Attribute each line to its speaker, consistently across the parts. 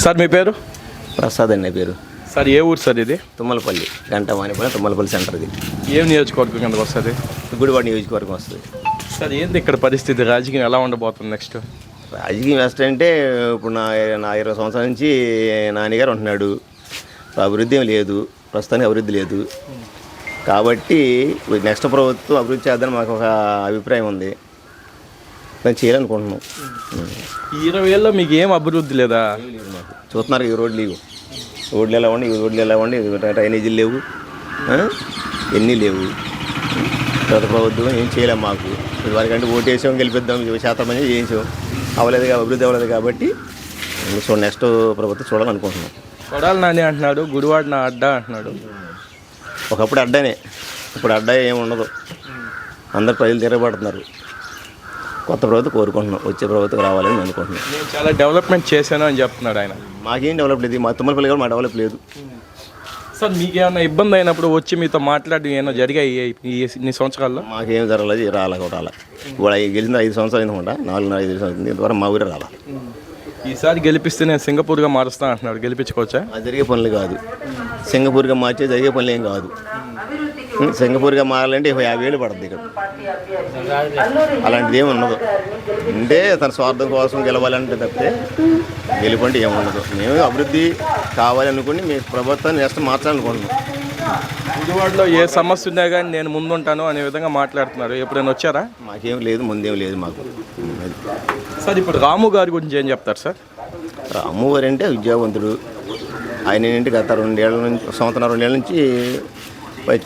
Speaker 1: Sir మీ పేరు?
Speaker 2: ప్రసాద్ అనే పేరు.
Speaker 1: సార్ ఏ ఊరు సార్ ఇది?
Speaker 2: తుమ్మలపల్లి, గంటమానిపల్లి తుమ్మలపల్లి సెంటర్. ఇది
Speaker 1: ఏం నియోజకవర్గం కిందకు వస్తుంది?
Speaker 2: గుడివాడ నియోజకవర్గం వస్తుంది.
Speaker 1: సార్ ఏంది ఇక్కడ పరిస్థితి, రాజకీయం ఎలా ఉండబోతుంది నెక్స్ట్?
Speaker 2: రాజకీయం వ్యవస్థ అంటే ఇప్పుడు నా 20 సంవత్సరాల నుంచి నాన్నగారు ఉంటున్నాడు. అభివృద్ధి ఏం లేదు, ప్రస్తుతానికి అభివృద్ధి లేదు. కాబట్టి నెక్స్ట్ ప్రభుత్వం అభివృద్ధి చేద్దని మాకు ఒక అభిప్రాయం ఉంది. దాన్ని చేయాలనుకుంటున్నాం.
Speaker 1: ఈ 20 ఏళ్ళలో మీకు ఏం అభివృద్ధి లేదా?
Speaker 2: చూస్తున్నారు ఈ రోడ్లు లేవు, రోడ్లు ఎలా ఉండి, ఈ రోడ్లు ఎలా ఉండి, డ్రైనేజీలు లేవు, ఎన్ని లేవు. గత ప్రభుత్వం ఏం చేయలేము. మాకు ఇదివరకంటే ఓటేసాం, గెలిపిద్దాం, శాతం అనేది చేయించాం, అవ్వలేదు, అభివృద్ధి అవ్వలేదు. కాబట్టి నెక్స్ట్ ప్రభుత్వం చూడాలనుకుంటున్నాం.
Speaker 1: కొడాలి నాని అంటున్నాడు, గుడివాడ నా అడ్డా అంటున్నాడు.
Speaker 2: ఒకప్పుడు అడ్డానే, ఇప్పుడు అడ్డా ఏమి ఉండదు. అందరు ప్రజలు తిరగబడుతున్నారు. కొత్త ప్రభుత్వం కోరుకుంటున్నాం, వచ్చే ప్రభుత్వం రావాలని అనుకుంటున్నాం.
Speaker 1: నేను చాలా డెవలప్మెంట్ చేశాను అని చెప్తున్నాడు ఆయన.
Speaker 2: మాకేం డెవలప్ లేదు, మా తుమ్మలపల్లి కూడా మా డెవలప్ లేదు.
Speaker 1: సార్ మీకు ఏమైనా ఇబ్బంది అయినప్పుడు వచ్చి మీతో మాట్లాడి ఏమైనా జరిగాయి ఇన్ని సంవత్సరాల్లో?
Speaker 2: మాకేం జరగలేదు, రాలే. ఇప్పుడు గెలిచిన 5 సంవత్సరాలు అయిందనుకుంటా, 4.5 సంవత్సరాలు ఇంతవరకు మా ఊరే రాలా.
Speaker 1: ఈసారి గెలిపిస్తే నేను సింగపూర్గా మారుస్తా అంటున్నాడు, గెలిపించుకోవచ్చా?
Speaker 2: అది జరిగే పనులు కాదు, సింగపూర్గా మార్చే జరిగే పనులు ఏం కాదు. సింగపూర్గా మారాలంటే 50,000 పడుతుంది ఇక్కడ. అలాంటిది ఏమి ఉండదు. అంటే తన స్వార్థం కోసం గెలవాలంటే తప్పితే గెలుపంటే ఏమి ఉండదు. మేము అభివృద్ధి కావాలనుకుని మీ ప్రభుత్వాన్ని నెక్స్ట్ మార్చాలనుకుంటున్నాం.
Speaker 1: గుడివాడలో ఏ సమస్య ఉన్నా కానీ నేను ముందుంటాను అనే విధంగా మాట్లాడుతున్నారు. ఎప్పుడైనా వచ్చారా?
Speaker 2: మాకేం లేదు, ముందేం లేదు మాకు.
Speaker 1: సార్ ఇప్పుడు రాము గారి గురించి ఏం చెప్తారు సార్?
Speaker 2: రాము గారు అంటే విద్యావంతుడు. ఆయన ఏంటి గత 2 ఏళ్ళ నుంచి, సంవత్సరం 2 ఏళ్ళ నుంచి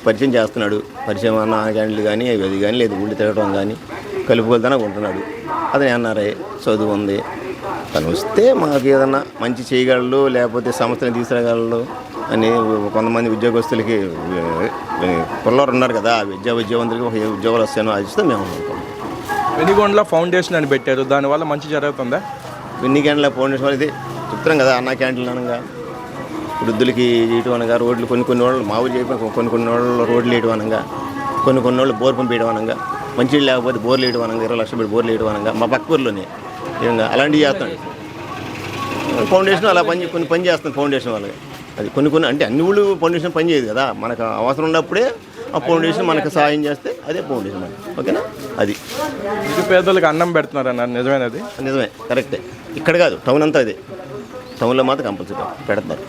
Speaker 2: పరిచయం చేస్తున్నాడు. పరిచయం అన్న క్యాండిల్ కానీ అది కానీ లేదు, గుళ్ళు తిరగడం కానీ కలుపుకొలుతానే ఉంటున్నాడు. అతను ఎన్ఆర్ఐ, చదువు ఉంది. తను వస్తే మాకు ఏదన్నా మంచి చేయగలడు, లేకపోతే సంస్థని తీసుకురాగలడు అని కొంతమంది ఉద్యోగస్తులకి పిల్లలు ఉన్నారు కదా, విద్యావంతులకి ఒక ఉద్యోగాలు వస్తాయో ఆశిస్తే మేము అనుకుంటాం.
Speaker 1: వెనిగొండల ఫౌండేషన్ అని పెట్టారు, దానివల్ల మంచి జరుగుతుందా?
Speaker 2: వెన్నిగండ్ల ఫౌండేషన్ అనేది చెప్తున్నాం కదా, అన్న క్యాంటీన్లు అనగా వృద్ధులకి వేయటం అనగా, రోడ్లు కొన్ని వాళ్ళు మా ఊరు చేయడం, కొన్ని వాళ్ళు రోడ్లు వేయడం అనగా, కొన్ని వాళ్ళు బోర్ పంప్ వేయడం అనగా, మంచినీళ్ళు లేకపోతే బోర్లు వేయడం అనగా, 20 లక్షలు పెట్టి బోర్లు వేయడం అనగా మా పక్క ఊర్లోనే ఏమన్నా అలాంటివి చేస్తాడు ఫౌండేషన్. అలా కొన్ని పని చేస్తుంది ఫౌండేషన్ వాళ్ళకి. అది కొన్ని అంటే అన్ని ఊళ్ళు ఫౌండేషన్ పని చేయదు కదా, మనకు అవసరం ఉన్నప్పుడే ఆ ఫౌండేషన్ మనకు సహాయం చేస్తే అదే ఫౌండేషన్ మనకి. ఓకేనా? అది
Speaker 1: పేదలకు అన్నం పెడుతున్నారు అన్నారు, నిజమేనది?
Speaker 2: నిజమే, కరెక్టే. ఇక్కడ కాదు, టౌన్ అంతా అదే. టౌన్లో మాత్రం కంపల్సరీ పెడతారు.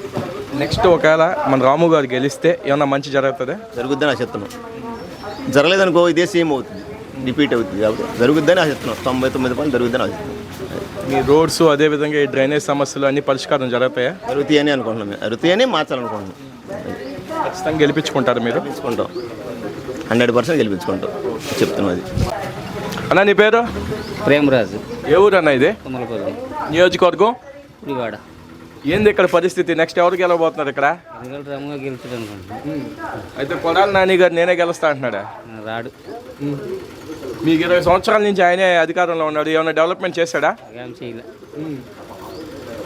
Speaker 1: నెక్స్ట్ ఒకవేళ మన రాము గారు గెలిస్తే ఏమన్నా మంచి జరుగుతుందా?
Speaker 2: జరుగుద్దని ఆశిస్తున్నాం. జరగలేదనుకో ఇదే సేమ్ అవుతుంది, రిపీట్ అవుతుంది. కాబట్టి జరుగుద్దని ఆశిస్తున్నాం. 99% జరుగుద్దని ఆశిస్తున్నాం.
Speaker 1: మీ రోడ్స్ అదేవిధంగా ఈ డ్రైనేజ్ సమస్యలు అన్ని పరిష్కారం జరుగుతాయా?
Speaker 2: జరుగుతాయని అనుకుంటున్నాం. మేము జరుగుతాయని మార్చాలనుకుంటున్నాం.
Speaker 1: ఖచ్చితంగా గెలిపించుకుంటారు మీరు?
Speaker 2: గెలిపించుకుంటాం, 100% గెలిపించుకుంటాం చెప్తున్నాం. అది
Speaker 1: అన్న నీ పేరు?
Speaker 3: ప్రేమరాజు.
Speaker 1: ఏ ఊరు అన్న ఇది?
Speaker 3: తుమ్మలపల్లి
Speaker 1: నియోజకవర్గం?
Speaker 3: గుడివాడ.
Speaker 1: ఏంది ఇక్కడ పరిస్థితి? నెక్స్ట్ ఎవరు గెలవబోతున్నారు ఇక్కడ?
Speaker 3: రాముగా గెలుస్తాడు అనుకుంటున్నాను.
Speaker 1: అయితే కొడాలి నాని గారు నేనే గెలుస్తా అంటున్నాడా?
Speaker 3: రాడు.
Speaker 1: మీకు 20 సంవత్సరాల నుంచి ఆయనే అధికారంలో ఉన్నాడు, ఏమైనా డెవలప్మెంట్ చేశాడా?
Speaker 3: ఏం చేయలే.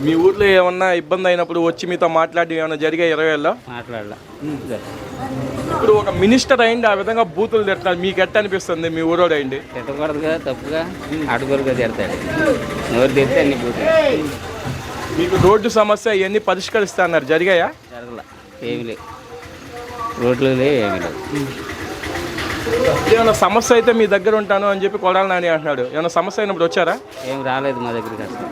Speaker 1: మీ ఊర్లో ఏమన్నా ఇబ్బంది అయినప్పుడు వచ్చి మీతో మాట్లాడి ఏమైనా జరిగాయి 20 ఏళ్ళలో?
Speaker 3: మాట్లాడలా.
Speaker 1: ఇప్పుడు ఒక మినిస్టర్ అయింది, ఆ విధంగా బూతులు తిడతాడు, మీకు ఎట్ట అనిపిస్తుంది? మీ ఊరోడు అయింది
Speaker 3: తిట్టకూడదుగా, తప్పుగా ఆడుకోరుగా తిడతాడు. ఎవరు తిడితే అన్ని పోతాయి.
Speaker 1: మీకు రోడ్డు సమస్య ఇవన్నీ పరిష్కరిస్తా అన్నారు, జరిగాయా?
Speaker 3: జరగల, ఏమి లేవు. రోడ్లు లేవు, ఏమి లేవు.
Speaker 1: ఏమైనా సమస్య అయితే మీ దగ్గర ఉంటాను అని చెప్పి కొడాలి నాని అంటున్నాడు. ఏమైనా సమస్య అయినప్పుడు వచ్చారా?
Speaker 3: ఏం రాలేదు మా దగ్గరికి అసలు.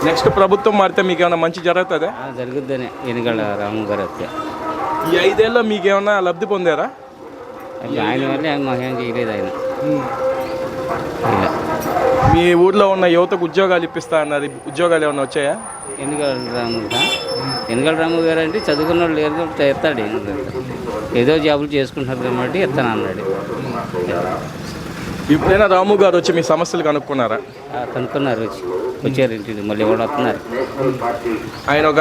Speaker 1: నెక్స్ట్ ప్రభుత్వం మారితే మీకు ఏమైనా మంచి జరుగుతుందా?
Speaker 3: జరుగుద్దనే ఎన్నికల రాము గారు వస్తే.
Speaker 1: ఈ 5 ఏళ్ళలో మీకు ఏమైనా లబ్ధి పొందారా?
Speaker 3: ఆయన వల్ల మాకేం చేయలేదు ఆయన.
Speaker 1: మీ ఊర్లో ఉన్న యువతకు ఉద్యోగాలు ఇప్పిస్తా అన్నారు, ఉద్యోగాలు ఏమైనా వచ్చాయా?
Speaker 3: ఎన్నికల రాము గారు అంటే చదువుకున్న వాళ్ళు లేరు, ఎత్తాడు. ఏదో జాబులు చేసుకుంటారు కాబట్టి ఎత్తాను అన్నాడు.
Speaker 1: ఇప్పుడైనా రాము గారు వచ్చి మీ సమస్యలు కనుక్కున్నారా?
Speaker 3: కనుక్కున్నారు, వచ్చారు ఇంటికి, మళ్ళీ ఎవరు వస్తున్నారు.
Speaker 1: ఆయన ఒక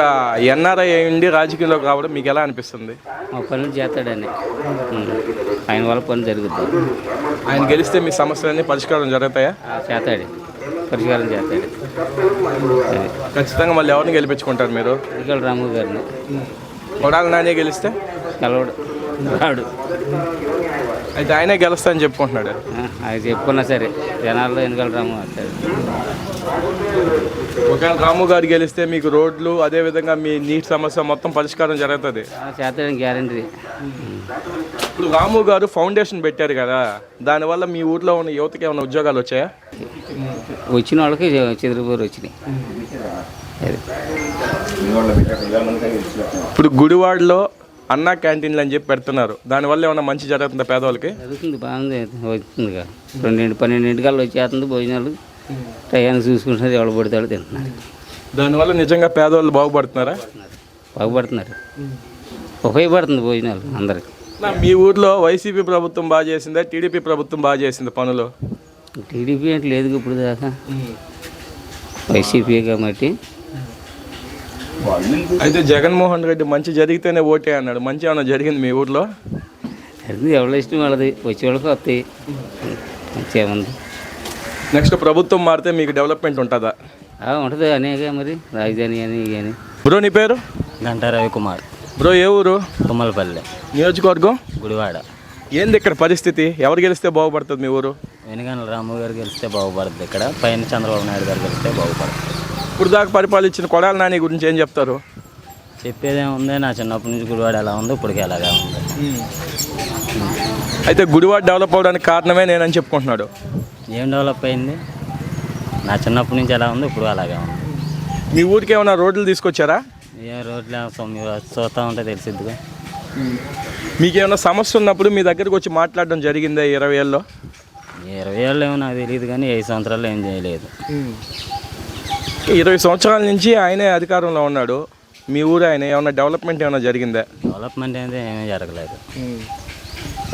Speaker 1: ఎన్ఆర్ఐ అయ్యిండి రాజకీయంలోకి రావడం మీకు ఎలా అనిపిస్తుంది?
Speaker 3: మా పనులు చేస్తాడని, ఆయన వల్ల పని జరుగుతుంది.
Speaker 1: ఆయన గెలిస్తే మీ సమస్యలన్నీ పరిష్కారం జరుగుతాయా?
Speaker 3: చేస్తాడు, పరిష్కారం చేస్తాడు.
Speaker 1: ఖచ్చితంగా మళ్ళీ ఎవరిని గెలిపించుకుంటారు మీరు?
Speaker 3: ఎన్నికల రాము గారిని.
Speaker 1: కొడాలి నాని గెలిస్తే?
Speaker 3: కలవడు, రాడు.
Speaker 1: అయితే ఆయనే గెలుస్తా అని చెప్పుకుంటున్నాడు.
Speaker 3: అది చెప్పుకున్నా సరే జనాల్లో ఎన్నికల రాము అంటారు.
Speaker 1: ఒకవేళ రాము గారు గెలిస్తే మీకు రోడ్లు అదేవిధంగా మీ నీటి సమస్య మొత్తం పరిష్కారం జరుగుతుంది.
Speaker 3: చేస్తాడని గ్యారంటీ.
Speaker 1: ఇప్పుడు రాము గారు ఫౌండేషన్ పెట్టారు కదా, దానివల్ల మీ ఊర్లో ఉన్న యువతకి ఏమైనా ఉద్యోగాలు వచ్చాయా?
Speaker 3: వచ్చిన వాళ్ళకి చెదిరిపోరు వచ్చినాయి. అది
Speaker 1: ఇప్పుడు గుడివాడలో అన్నా క్యాంటీన్లు అని చెప్పి పెడుతున్నారు, దానివల్ల ఏమైనా మంచి జరుగుతుందా పేదవాళ్ళకి?
Speaker 3: జరుగుతుంది, బాగుంది, వస్తుందిగా. 12-12 వచ్చేస్తుంది భోజనాలు. టయాన్ని చూసుకుంటున్నారు, ఎవరు పడతాడు తింటున్నారు.
Speaker 1: దానివల్ల నిజంగా పేదవాళ్ళు బాగుపడుతున్నారా?
Speaker 3: బాగుపడుతున్నారు, ఉపయోగపడుతుంది భోజనాలు అందరికి.
Speaker 1: మీ ఊర్లో వైసీపీ ప్రభుత్వం బాగా చేసిందా, టీడీపీ ప్రభుత్వం బాగా చేసింది పనులు?
Speaker 3: టీడీపీ అంటే లేదు ఇప్పుడు దాకా, వైసీపీ కాబట్టి.
Speaker 1: అయితే జగన్మోహన్ రెడ్డి మంచి జరిగితేనే ఓటే అన్నాడు, మంచి ఏమైనా జరిగింది మీ ఊర్లో?
Speaker 3: అది ఎవరి ఇష్టం వాళ్ళది, వచ్చే వాళ్ళకి వస్తాయి, మంచిగా.
Speaker 1: నెక్స్ట్ ప్రభుత్వం మారితే మీకు డెవలప్మెంట్ ఉంటుందా?
Speaker 3: ఉంటుంది అనేక, మరి రాజధాని అని కానీ.
Speaker 1: బ్రో నీ పేరు?
Speaker 3: గంటా రవికుమార్.
Speaker 1: బ్రో ఏ ఊరు?
Speaker 3: తుమ్మలపల్లి
Speaker 1: నియోజకవర్గం?
Speaker 3: గుడివాడ.
Speaker 1: ఏంది ఇక్కడ పరిస్థితి? ఎవరు గెలిస్తే బాగుపడుతుంది మీ ఊరు?
Speaker 3: వెనుగండ్ల రాము గారు గెలిస్తే బాగుపడుతుంది, ఇక్కడ పైన చంద్రబాబు నాయుడు గారు గెలిస్తే బాగుపడుతుంది.
Speaker 1: ఇప్పుడు దాకా పరిపాలించిన కొడాలి నాని గురించి ఏం చెప్తారు?
Speaker 3: చెప్పేదేముంది, నా చిన్నప్పటి నుంచి గుడివాడ ఎలా ఉందో ఇప్పటికీ అలాగే ఉంది.
Speaker 1: అయితే గుడివాడ డెవలప్ అవడానికి కారణమే నేనని చెప్పుకుంటున్నాడు.
Speaker 3: ఏం డెవలప్ అయింది? నా చిన్నప్పటి నుంచి ఎలా ఉందో ఇప్పుడు అలాగే ఉంది.
Speaker 1: మీ ఊరికి ఏమైనా రోడ్లు తీసుకొచ్చారా?
Speaker 3: ఏ రోడ్లు మీరు చూస్తూ ఉంటే తెలిసిద్దిగా.
Speaker 1: మీకు ఏమైనా సమస్య ఉన్నప్పుడు మీ దగ్గరికి వచ్చి మాట్లాడడం జరిగిందా 20 ఏళ్ళలో?
Speaker 3: 20 ఏళ్ళు ఏమో నాకు తెలియదు, కానీ 5 సంవత్సరాలు ఏం చేయలేదు.
Speaker 1: 20 సంవత్సరాల నుంచి ఆయనే అధికారంలో ఉన్నాడు, మీ ఊరు ఆయన ఏమైనా డెవలప్మెంట్ ఏమైనా జరిగిందా?
Speaker 3: డెవలప్మెంట్ అయితే ఏమీ జరగలేదు.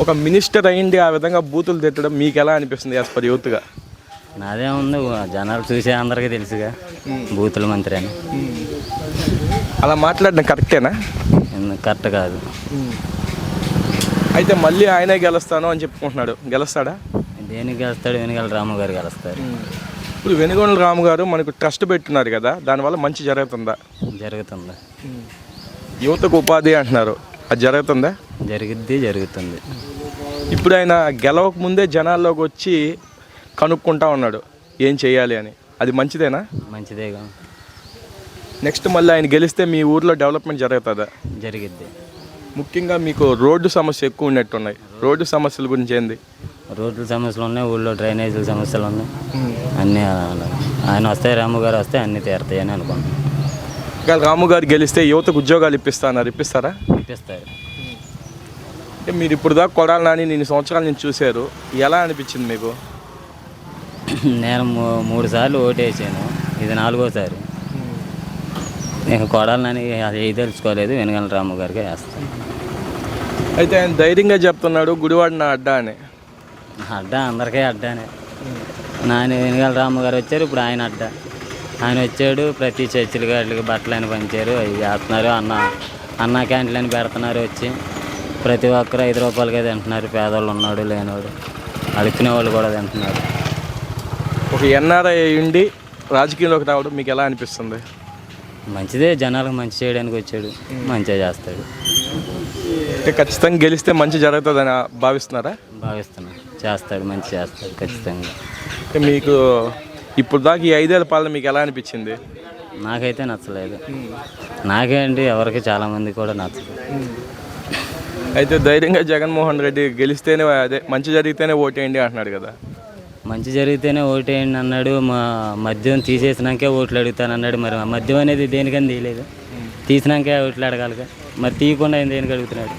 Speaker 1: ఒక మినిస్టర్ అయ్యింది ఆ విధంగా బూతులు తిట్టడం మీకు ఎలా అనిపిస్తుంది యాజ్ పర్ యూత్గా?
Speaker 3: నాదే ఉంది, జనాలు చూసే అందరికీ తెలుసుగా బూతుల మంత్రి అని.
Speaker 1: అలా మాట్లాడడం కరెక్టేనా?
Speaker 3: కరెక్ట్ కాదు.
Speaker 1: అయితే మళ్ళీ ఆయనే గెలుస్తాను అని చెప్పుకుంటున్నాడు, గెలుస్తాడా?
Speaker 3: దేనికి గెలుస్తాడు? వెనుగల రాము గారు గెలుస్తారు.
Speaker 1: ఇప్పుడు వెనుగొండల రాము గారు మనకు ట్రస్ట్ పెట్టున్నారు కదా, దానివల్ల మంచి జరుగుతుందా?
Speaker 3: జరుగుతుంది.
Speaker 1: యువతకు ఉపాధి అంటున్నారు, అది జరుగుతుందా?
Speaker 3: జరుగుతుంది.
Speaker 1: ఇప్పుడు ఆయన గెలవక ముందే జనాల్లోకి వచ్చి కనుక్కుంటా ఉన్నాడు ఏం చేయాలి అని, అది మంచిదేనా?
Speaker 3: మంచిదేగా.
Speaker 1: నెక్స్ట్ మళ్ళీ ఆయన గెలిస్తే మీ ఊర్లో డెవలప్మెంట్ జరుగుతుందా?
Speaker 3: జరిగిద్ది.
Speaker 1: ముఖ్యంగా మీకు రోడ్డు సమస్య ఎక్కువ ఉన్నట్టున్నాయి, రోడ్డు సమస్యల గురించి ఏంది?
Speaker 3: రోడ్ల సమస్యలు ఉన్నాయి, ఊళ్ళో డ్రైనేజీల సమస్యలు ఉన్నాయి, అన్నీ ఆయన వస్తే, రాము గారు వస్తే అన్నీ తీరుతాయని అనుకుంటున్నాను.
Speaker 1: ఇంకా రాము గారు గెలిస్తే యువతకు ఉద్యోగాలు ఇప్పిస్తారా?
Speaker 3: ఇప్పిస్తారు.
Speaker 1: అంటే మీరు ఇప్పుడు దాకా కొడాలి నాని 2 సంవత్సరాల నుంచి చూశారు, ఎలా అనిపించింది మీకు?
Speaker 3: నేను 3 సార్లు ఓటేసాను, ఇది 4వసారి. నేను కొడాలని అది తెలుసుకోలేదు, వెనుగండ్ల రాము గారికి వేస్తాను.
Speaker 1: అయితే ఆయన ధైర్యంగా చెప్తున్నాడు గుడివాడ నా అడ్డా అని.
Speaker 3: అడ్డా అందరికీ అడ్డానే. వెనుగండ్ల రాము గారు వచ్చారు, ఇప్పుడు ఆయన అడ్డా. ఆయన వచ్చాడు, ప్రతి చర్చిలు గారికి బట్టలు అని పంచారు, అవి చేస్తున్నారు. అన్న క్యాంటీన్లు అని పెడుతున్నారు, వచ్చి ప్రతి ఒక్కరు 5 రూపాయలకే తింటున్నారు. పేదవాళ్ళు ఉన్నాడు, లేనివాడు, అడుక్కునే వాళ్ళు కూడా తింటున్నారు.
Speaker 1: ఒక ఎన్ఆర్ఐ ఉండి రాజకీయంలోకి రావడం మీకు ఎలా అనిపిస్తుంది?
Speaker 3: మంచిదే, జనాలకు మంచి చేయడానికి వచ్చాడు, మంచిగా చేస్తాడు.
Speaker 1: అంటే ఖచ్చితంగా గెలిస్తే మంచి జరుగుతుందని భావిస్తున్నారా?
Speaker 3: భావిస్తున్నాను, చేస్తాడు, మంచి చేస్తాడు ఖచ్చితంగా.
Speaker 1: అంటే మీకు ఇప్పుడు దాకా ఈ 5 ఏళ్ల పాలన మీకు ఎలా అనిపించింది?
Speaker 3: నాకైతే నచ్చలేదు. నాకేంటి, ఎవరికి చాలామంది కూడా నచ్చదు.
Speaker 1: అయితే ధైర్యంగా జగన్మోహన్ రెడ్డి గెలిస్తేనే, అదే మంచి జరిగితేనే ఓటేయండి అంటున్నాడు కదా.
Speaker 3: మంచి జరిగితేనే ఓటేయండి అన్నాడు, మద్యం తీసేసినాకే ఓట్లు అడుగుతాను అన్నాడు. మరి మద్యం అనేది దేనికని తీయలేదు, తీసినాకే ఓట్లు అడగాలిగా, మరి తీయకుండా ఆయన దేనికి అడుగుతున్నాడు?